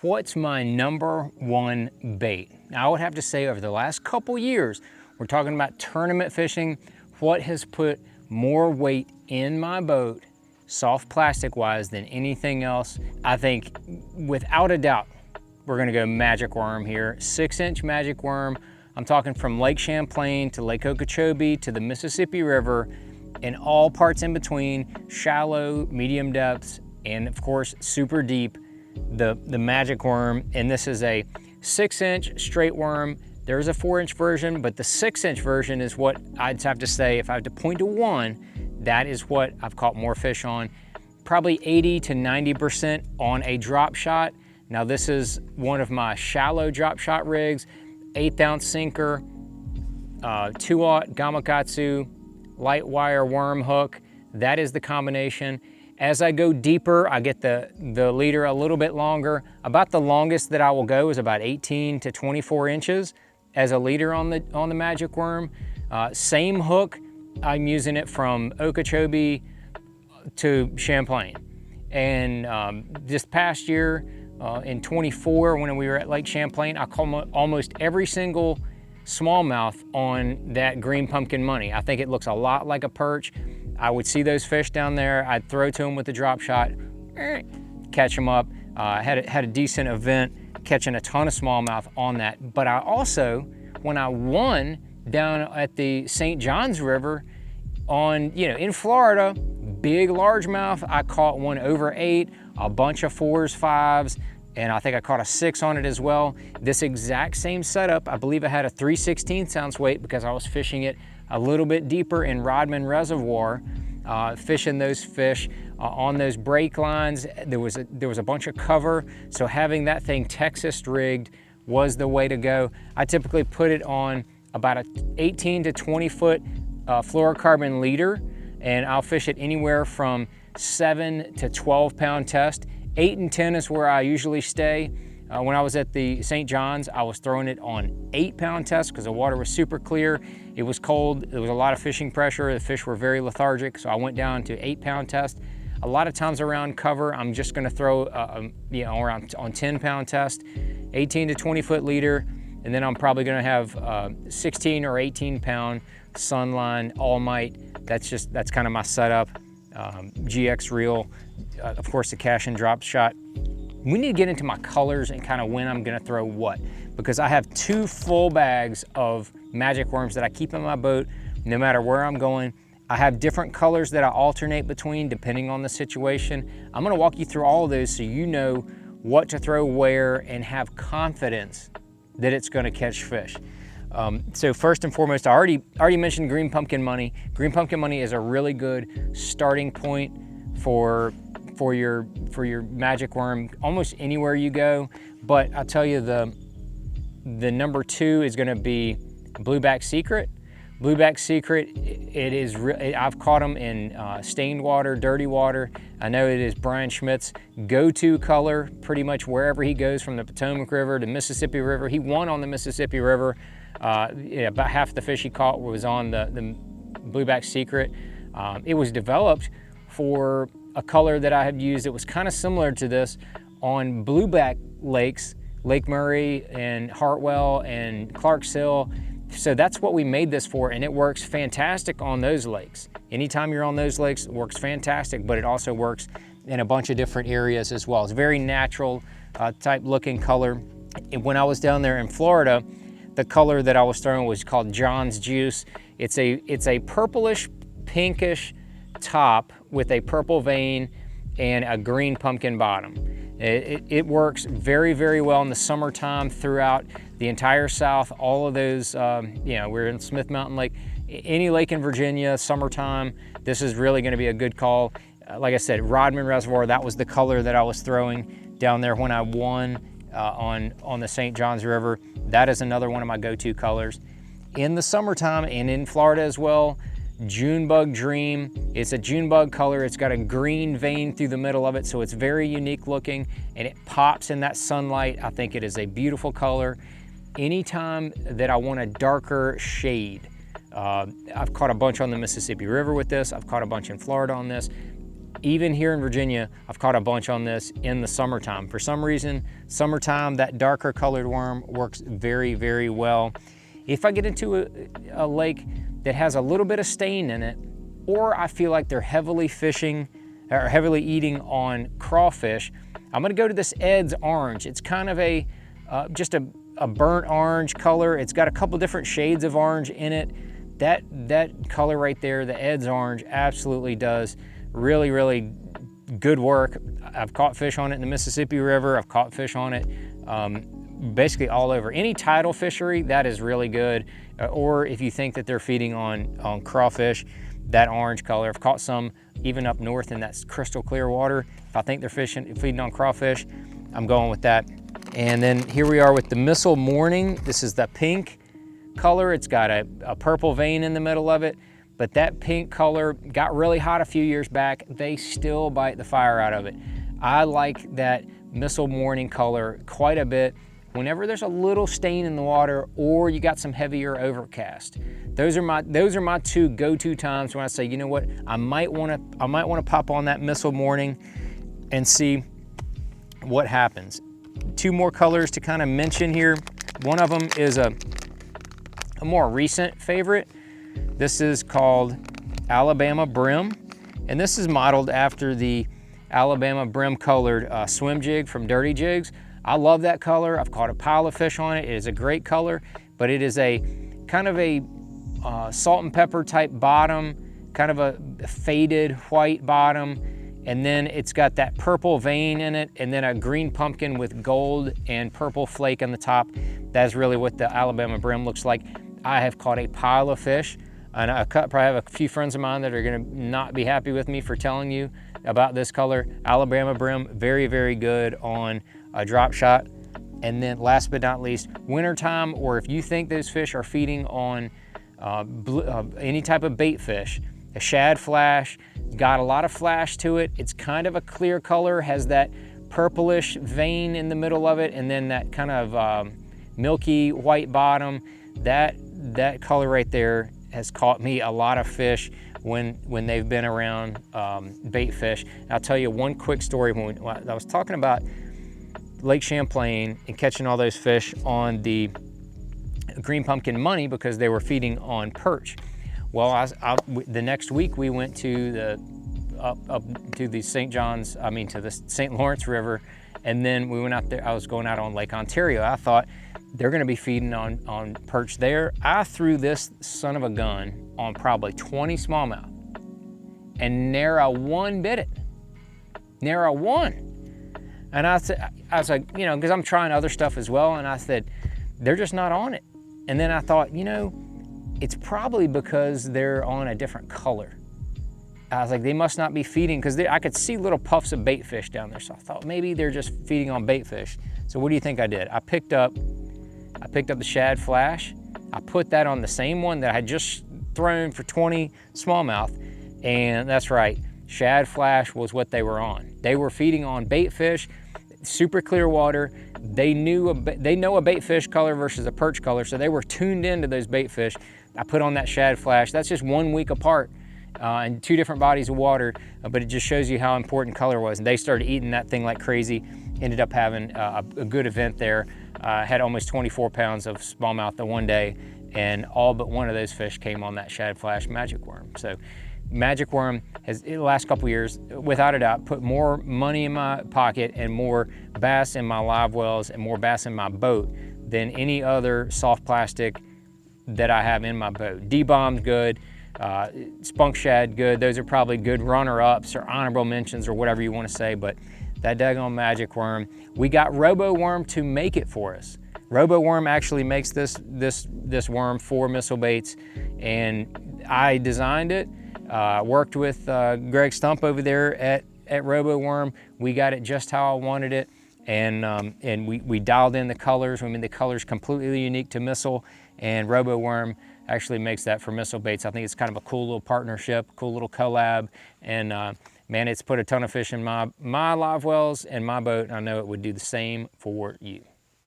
what's my #1 bait? Now I would have to say over the last couple years, we're talking about tournament fishing, what has put more weight in my boat, soft plastic wise, than anything else? I think without a doubt, we're gonna go magic worm here. 6-inch magic worm. I'm talking from Lake Champlain to Lake Okeechobee to the Mississippi River and all parts in between, shallow, medium depths, and of course, super deep, the magic worm. And this is a 6-inch straight worm. There's a 4-inch version, but the 6-inch version is what I'd have to say, if I had to point to one, that is what I've caught more fish on. Probably 80 to 90% on a drop shot. Now this is one of my shallow drop shot rigs, 1/8 ounce sinker, 2/0 Gamakatsu, light wire worm hook. That is the combination. As I go deeper, I get the leader a little bit longer. About the longest that I will go is about 18 to 24 inches as a leader on the magic worm. Same hook, I'm using it from Okeechobee to Champlain. And this past year, in 24, when we were at Lake Champlain, I caught almost every single smallmouth on that green pumpkin money. I think it looks a lot like a perch. I would see those fish down there, I'd throw to them with the drop shot, catch them up. Had a decent event catching a ton of smallmouth on that. But I also, when I won down at the St. Johns River in Florida, big largemouth, I caught one over 8, a bunch of 4s, 5s, and I think I caught a 6 on it as well. This exact same setup, I believe I had a 3/16 ounce weight because I was fishing it a little bit deeper in Rodman Reservoir, fishing those fish on those break lines. There was a bunch of cover, so having that thing Texas rigged was the way to go. I typically put it on about a 18 to 20 foot fluorocarbon leader, and I'll fish it anywhere from 7 to 12 pound test. 8 and 10 is where I usually stay. When I was at the St. John's, I was throwing it on 8 pound test because the water was super clear. It was cold, there was a lot of fishing pressure, the fish were very lethargic, so I went down to 8 pound test. A lot of times around cover, I'm just gonna throw around on 10 pound test, 18 to 20 foot leader, and then I'm probably gonna have 16 or 18 pound Sunline All Might. That's kind of my setup. GX reel, of course the cash and drop shot. We need to get into my colors and kind of when I'm gonna throw what, because I have 2 full bags of magic worms that I keep in my boat no matter where I'm going. I have different colors that I alternate between depending on the situation. I'm gonna walk you through all of those so you know what to throw where and have confidence that it's gonna catch fish. So first and foremost, I already mentioned green pumpkin money. Green pumpkin money is a really good starting point for your magic worm almost anywhere you go. But I'll tell you the #2 is going to be Blueback Secret. Blueback Secret, I've caught them in stained water, dirty water. I know it is Brian Schmidt's go-to color pretty much wherever he goes, from the Potomac River to Mississippi River. He won on the Mississippi River. About half the fish he caught was on the Blueback Secret. It was developed for a color that I had used. It was kind of similar to this on blueback lakes, Lake Murray and Hartwell and Clark's Hill. So that's what we made this for, and it works fantastic on those lakes. Anytime you're on those lakes, it works fantastic, but it also works in a bunch of different areas as well. It's a very natural type looking color. When I was down there in Florida, the color that I was throwing was called John's Juice. It's a purplish, pinkish top with a purple vein and a green pumpkin bottom. It works very, very well in the summertime throughout the entire South. All of those, we're in Smith Mountain Lake, any lake in Virginia, summertime, this is really gonna be a good call. Like I said, Rodman Reservoir, that was the color that I was throwing down there when I won on the St. Johns River. That is another one of my go-to colors. In the summertime and in Florida as well, Junebug Dream. It's a Junebug color. It's got a green vein through the middle of it, so it's very unique looking and it pops in that sunlight. I think it is a beautiful color. Anytime that I want a darker shade, I've caught a bunch on the Mississippi River with this. I've caught a bunch in Florida on this. Even here in Virginia, I've caught a bunch on this in the summertime. For some reason, summertime, that darker colored worm works very, very well. If I get into a lake that has a little bit of stain in it, or I feel like they're heavily fishing or heavily eating on crawfish, I'm gonna go to this Ed's orange. It's kind of just a burnt orange color. It's got a couple different shades of orange in it. That color right there, the Ed's orange, absolutely does really, really good work. I've caught fish on it in the Mississippi River. I've caught fish on it basically all over. Any tidal fishery, that is really good. Or if you think that they're feeding on crawfish, that orange color. I've caught some even up north in that crystal clear water. If I think they're feeding on crawfish, I'm going with that. And then here we are with the Missile Morning. This is the pink color. It's got a purple vein in the middle of it, but that pink color got really hot a few years back. They still bite the fire out of it. I like that Missile Morning color quite a bit whenever there's a little stain in the water or you got some heavier overcast. Those are my two go-to times when I say, you know what, I might want to pop on that Missile Morning and see what happens. Two more colors to kind of mention here. One of them is a more recent favorite. This is called Alabama Brim, and this is modeled after the Alabama Brim colored swim jig from Dirty Jigs. I love that color. I've caught a pile of fish on it. It is a great color, but it is a kind of a salt and pepper type bottom, kind of a faded white bottom, and then it's got that purple vein in it, and then a green pumpkin with gold and purple flake on the top. That's really what the Alabama Brim looks like. I have caught a pile of fish, and I probably have a few friends of mine that are gonna not be happy with me for telling you about this color. Alabama Brim, very, very good on a drop shot. And then last but not least, wintertime, or if you think those fish are feeding on any type of bait fish, a shad flash, got a lot of flash to it. It's kind of a clear color, has that purplish vein in the middle of it, and then that kind of milky white bottom. That color right there has caught me a lot of fish when they've been around bait fish. And I'll tell you one quick story. When I was talking about Lake Champlain and catching all those fish on the green pumpkin money because they were feeding on perch. Well, the next week we went to the up to the to the St. Lawrence River, and then we went out there. I was going out on Lake Ontario. I thought they're going to be feeding on perch there. I threw this son of a gun on probably 20 smallmouth, and nary one bit it. Nary one. And I was like, you know, because I'm trying other stuff as well, and I said, they're just not on it. And then I thought, you know, it's probably because they're on a different color. I was like, they must not be feeding, because I could see little puffs of bait fish down there. So I thought maybe they're just feeding on bait fish. So what do you think I did? I picked up the shad flash. I put that on the same one that I had just thrown for 20 smallmouth. And that's right, shad flash was what they were on. They were feeding on bait fish, super clear water. They know a bait fish color versus a perch color, so they were tuned into those bait fish. I put on that shad flash. That's just 1 week apart in two different bodies of water, but it just shows you how important color was. And they started eating that thing like crazy, ended up having a good event there. Had almost 24 pounds of smallmouth the one day, and all but one of those fish came on that shad flash magic worm. So magic worm has, in the last couple years, without a doubt, put more money in my pocket and more bass in my live wells and more bass in my boat than any other soft plastic that I have in my boat. D-bomb's good, spunk shad good. Those are probably good runner-ups or honorable mentions or whatever you want to say, but that daggone magic worm, we got Robo Worm to make it for us. Robo Worm actually makes this worm for Missile Baits, and I designed it. Worked with Greg Stump over there at Robo Worm. We got it just how I wanted it, and we dialed in the colors. I mean, the colors completely unique to Missile, and Robo Worm actually makes that for Missile Baits. I think it's kind of a cool little partnership, cool little collab, and man, it's put a ton of fish in my live wells and my boat, and I know it would do the same for you.